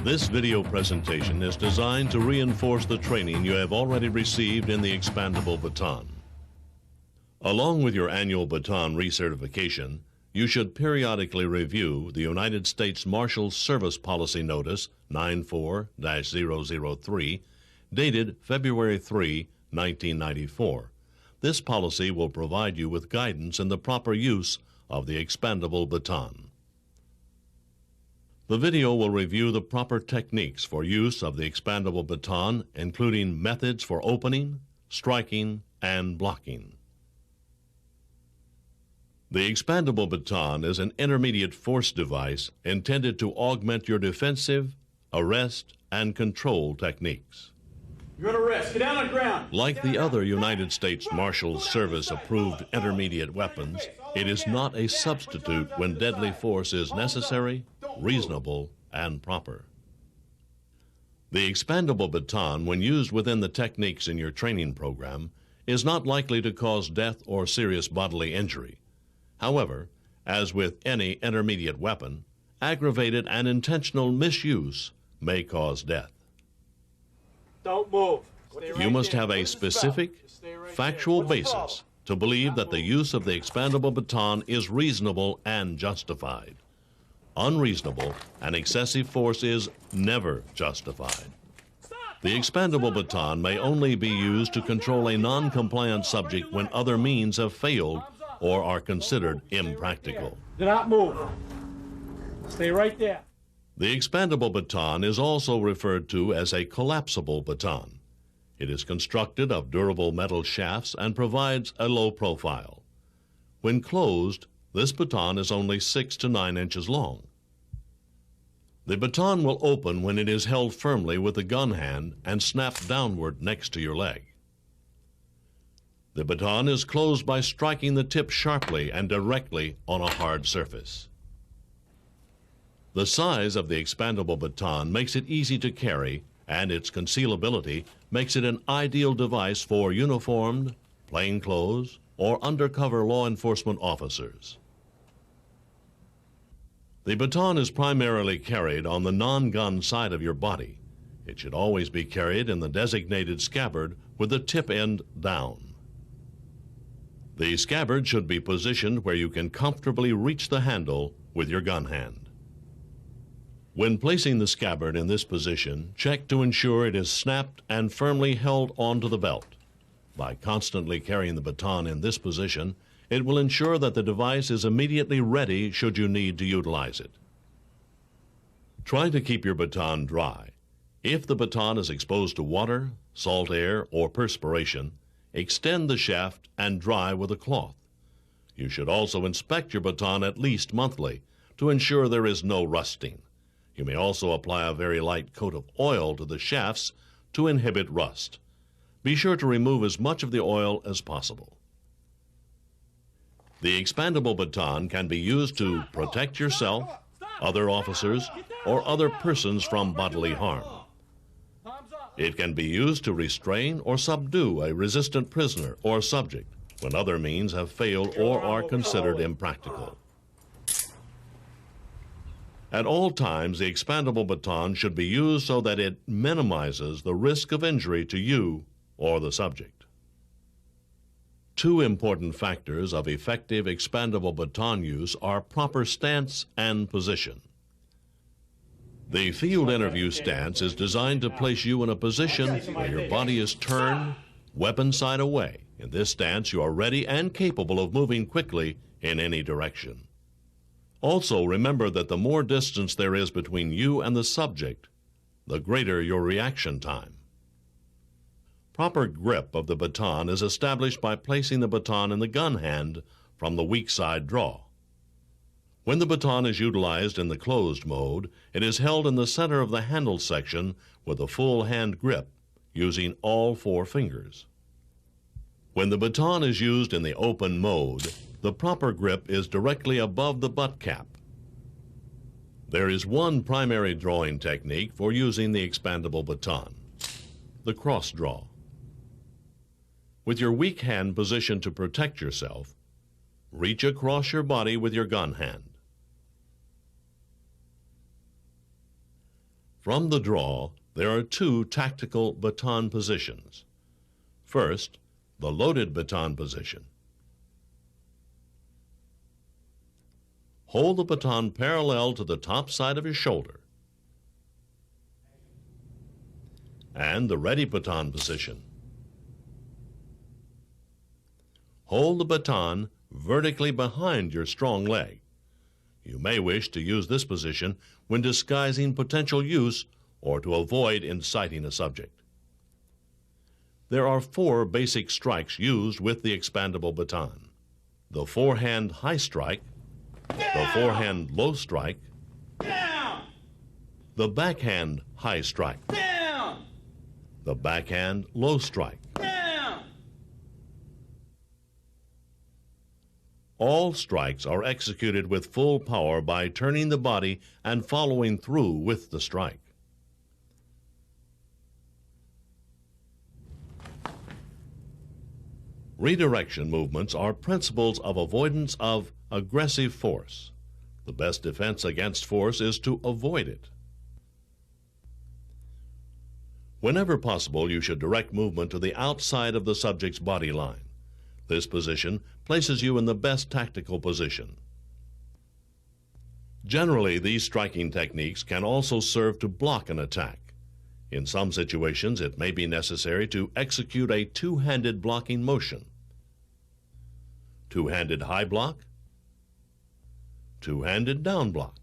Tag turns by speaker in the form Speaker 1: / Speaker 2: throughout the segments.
Speaker 1: This video presentation is designed to reinforce the training you have already received in the Expandable Baton. Along with your annual baton recertification, you should periodically review the United States Marshal Service Policy Notice 94-003, dated February 3, 1994. This policy will provide you with guidance in the proper use of the expandable baton. The video will review the proper techniques for use of the expandable baton, including methods for opening, striking, and blocking. The expandable baton is an intermediate force device intended to augment your defensive, arrest, and control techniques.
Speaker 2: You're under arrest. Get down on the ground.
Speaker 1: Like the other United States Marshal Service approved intermediate weapons, it is not a substitute when deadly force is necessary, reasonable, and proper. The expandable baton, when used within the techniques in your training program, is not likely to cause death or serious bodily injury. However, as with any intermediate weapon, aggravated and intentional misuse may cause death.
Speaker 2: Don't move.
Speaker 1: You must have a specific, factual basis to believe that the use of the expandable baton is reasonable and justified. Unreasonable and excessive force is never justified. The expandable baton may only be used to control a non-compliant subject when other means have failed or are considered impractical.
Speaker 2: Do not move. Stay right there.
Speaker 1: The expandable baton is also referred to as a collapsible baton. It is constructed of durable metal shafts and provides a low profile. When closed, this baton is only 6 to 9 inches long. The baton will open when it is held firmly with the gun hand and snapped downward next to your leg. The baton is closed by striking the tip sharply and directly on a hard surface. The size of the expandable baton makes it easy to carry, and its concealability makes it an ideal device for uniformed, plainclothes, or undercover law enforcement officers. The baton is primarily carried on the non-gun side of your body. It should always be carried in the designated scabbard with the tip end down. The scabbard should be positioned where you can comfortably reach the handle with your gun hand. When placing the scabbard in this position, check to ensure it is snapped and firmly held onto the belt. By constantly carrying the baton in this position, it will ensure that the device is immediately ready should you need to utilize it. Try to keep your baton dry. If the baton is exposed to water, salt air, or perspiration, extend the shaft and dry with a cloth. You should also inspect your baton at least monthly to ensure there is no rusting. You may also apply a very light coat of oil to the shafts to inhibit rust. Be sure to remove as much of the oil as possible. The expandable baton can be used to protect yourself, other officers, or other persons from bodily harm. It can be used to restrain or subdue a resistant prisoner or subject when other means have failed or are considered impractical. At all times, the expandable baton should be used so that it minimizes the risk of injury to you or the subject. Two important factors of effective expandable baton use are proper stance and position. The field interview stance is designed to place you in a position where your body is turned, weapon side away. In this stance, you are ready and capable of moving quickly in any direction. Also, remember that the more distance there is between you and the subject, the greater your reaction time. Proper grip of the baton is established by placing the baton in the gun hand from the weak side draw. When the baton is utilized in the closed mode, it is held in the center of the handle section with a full hand grip using all 4 fingers. When the baton is used in the open mode, the proper grip is directly above the butt cap. There is one primary drawing technique for using the expandable baton, the cross draw. With your weak hand positioned to protect yourself, reach across your body with your gun hand. From the draw, there are two tactical baton positions. First, the loaded baton position. Hold the baton parallel to the top side of your shoulder. And the ready baton position. Hold the baton vertically behind your strong leg. You may wish to use this position when disguising potential use or to avoid inciting a subject. There are 4 basic strikes used with the expandable baton: the forehand high strike, the forehand low strike,
Speaker 2: Down!
Speaker 1: the backhand high strike,
Speaker 2: Down!
Speaker 1: the backhand low strike.
Speaker 2: Down!
Speaker 1: All strikes are executed with full power by turning the body and following through with the strike. Redirection movements are principles of avoidance of aggressive force. The best defense against force is to avoid it. Whenever possible, you should direct movement to the outside of the subject's body line. This position places you in the best tactical position. Generally, these striking techniques can also serve to block an attack. In some situations, it may be necessary to execute a two-handed blocking motion. Two-handed high block, two-handed down block.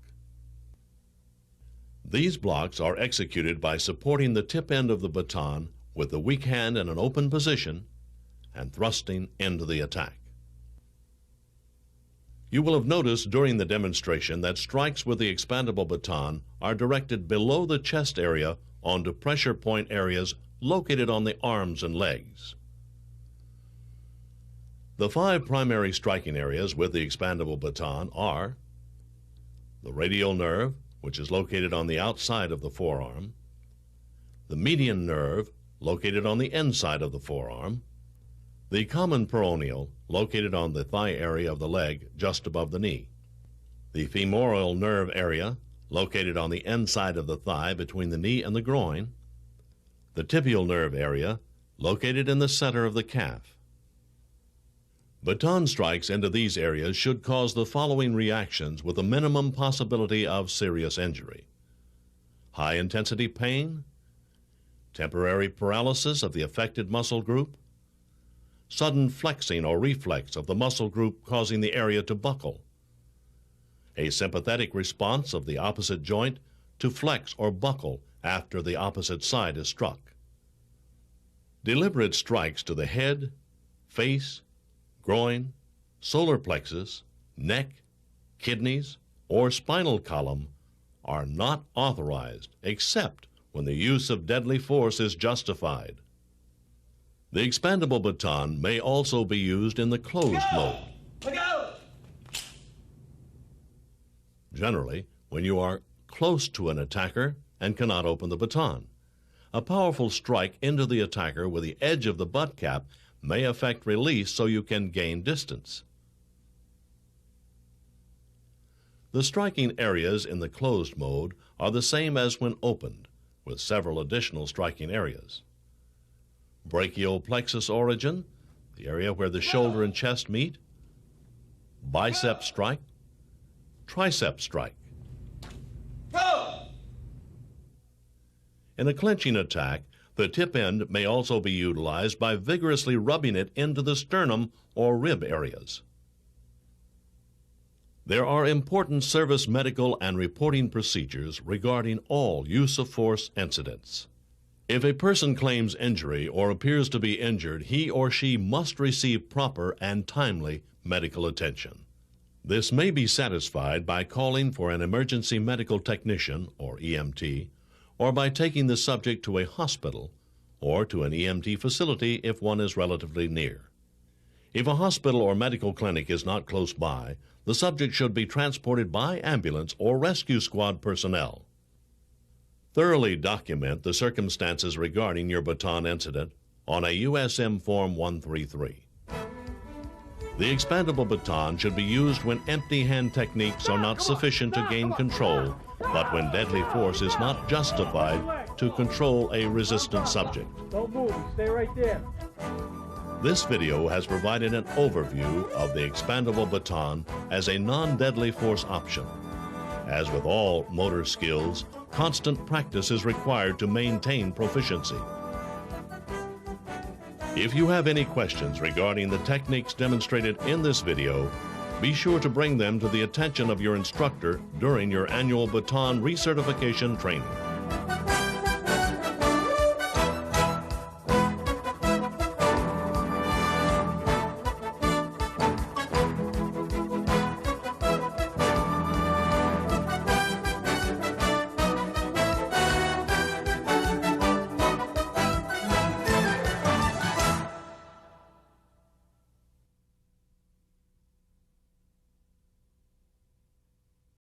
Speaker 1: These blocks are executed by supporting the tip end of the baton with the weak hand in an open position and thrusting into the attack. You will have noticed during the demonstration that strikes with the expandable baton are directed below the chest area onto pressure point areas located on the arms and legs. The 5 primary striking areas with the expandable baton are the radial nerve, which is located on the outside of the forearm, the median nerve, located on the inside of the forearm, the common peroneal, located on the thigh area of the leg just above the knee, the femoral nerve area, located on the inside of the thigh between the knee and the groin, the tibial nerve area, located in the center of the calf. Baton strikes into these areas should cause the following reactions with a minimum possibility of serious injury: high-intensity pain, temporary paralysis of the affected muscle group, sudden flexing or reflex of the muscle group causing the area to buckle, a sympathetic response of the opposite joint to flex or buckle after the opposite side is struck. Deliberate strikes to the head, face, groin, solar plexus, neck, kidneys, or spinal column are not authorized except when the use of deadly force is justified. The expandable baton may also be used in the closed mode.
Speaker 2: Look out!
Speaker 1: Generally, when you are close to an attacker and cannot open the baton. A powerful strike into the attacker with the edge of the butt cap may affect release so you can gain distance. The striking areas in the closed mode are the same as when opened, with several additional striking areas. Brachial plexus origin, the area where the shoulder and chest meet. Bicep strike. Tricep strike.
Speaker 2: Go!
Speaker 1: In a clinching attack, the tip end may also be utilized by vigorously rubbing it into the sternum or rib areas. There are important service medical and reporting procedures regarding all use of force incidents. If a person claims injury or appears to be injured, he or she must receive proper and timely medical attention. This may be satisfied by calling for an emergency medical technician, or EMT, or by taking the subject to a hospital or to an EMT facility if one is relatively near. If a hospital or medical clinic is not close by, the subject should be transported by ambulance or rescue squad personnel. Thoroughly document the circumstances regarding your baton incident on a USM Form 133. The expandable baton should be used when empty hand techniques are not sufficient to gain control, but when deadly force is not justified to control a resistant subject.
Speaker 3: Don't move, you stay right there.
Speaker 1: This video has provided an overview of the expandable baton as a non-deadly force option. As with all motor skills, constant practice is required to maintain proficiency. If you have any questions regarding the techniques demonstrated in this video, be sure to bring them to the attention of your instructor during your annual baton recertification training.